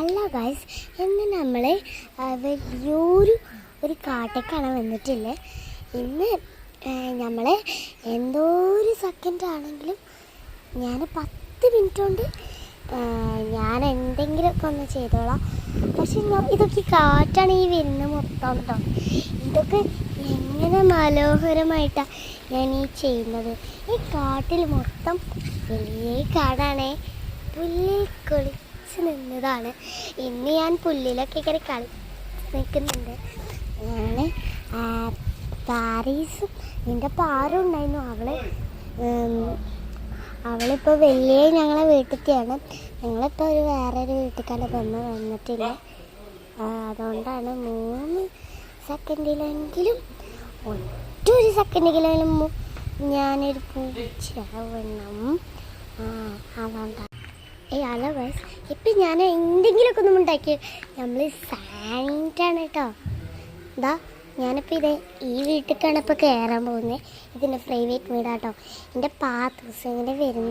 Hello guys, ഇന്ന് നമ്മൾ വലിയൊരു കാട്ടേക്കാണ് വന്നിട്ടില്ലേ. ഇന്ന് നമ്മൾ എന്തോ ഒരു സെക്കൻഡ് ആണെങ്കിലും ഞാൻ 10 മിനിറ്റ് കൊണ്ട് ഞാൻ എന്തെങ്കിലുമൊക്കെ ഒന്ന് ചെയ്തോളാം. പക്ഷെ ഇതൊക്കെ കാറ്റാണ് ഈ വരുന്ന മൊത്തം കേട്ടോ. ഇതൊക്കെ എങ്ങനെ മനോഹരമായിട്ടാണ് ഞാൻ ഈ ചെയ്യുന്നത്. ഈ കാട്ടിൽ മൊത്തം വലിയ കാടാണേ, പുല്ലിൽ നിന്നതാണ്. ഇന്ന് ഞാൻ പുല്ലിലൊക്കെ ഇങ്ങനെ നിൽക്കുന്നുണ്ട്. ഞാൻ പാരീസും എൻ്റെ പാറും ഉണ്ടായിരുന്നു. അവളിപ്പോൾ വലിയ ഞങ്ങളെ വീട്ടിലെത്തിയാണ്. ഞങ്ങളിപ്പോൾ വേറൊരു വീട്ടിലേക്കാണ് വന്നിട്ടില്ല. അതുകൊണ്ടാണ് 3 സെക്കൻഡിലെങ്കിലും ഒറ്റൊരു സെക്കൻഡിലെങ്കിലും ഞാനൊരു പൂച്ചയാവണം. അതുകൊണ്ടാണ്. ഹലോ ഗൈസ്, ഇപ്പം ഞാൻ എന്തെങ്കിലുമൊക്കെ ഒന്നും ഉണ്ടാക്കി. നമ്മൾ സാനിറ്റാണ് കേട്ടോ. എന്താ ഞാനിപ്പോൾ ഈ വീട്ടിലേക്കാണ് ഇപ്പോൾ കയറാൻ പോകുന്നത്. ഇതിൻ്റെ പ്രൈവറ്റ് വീടാട്ടോ. എൻ്റെ പാത്തൂസ് ഇങ്ങനെ വരുന്നു.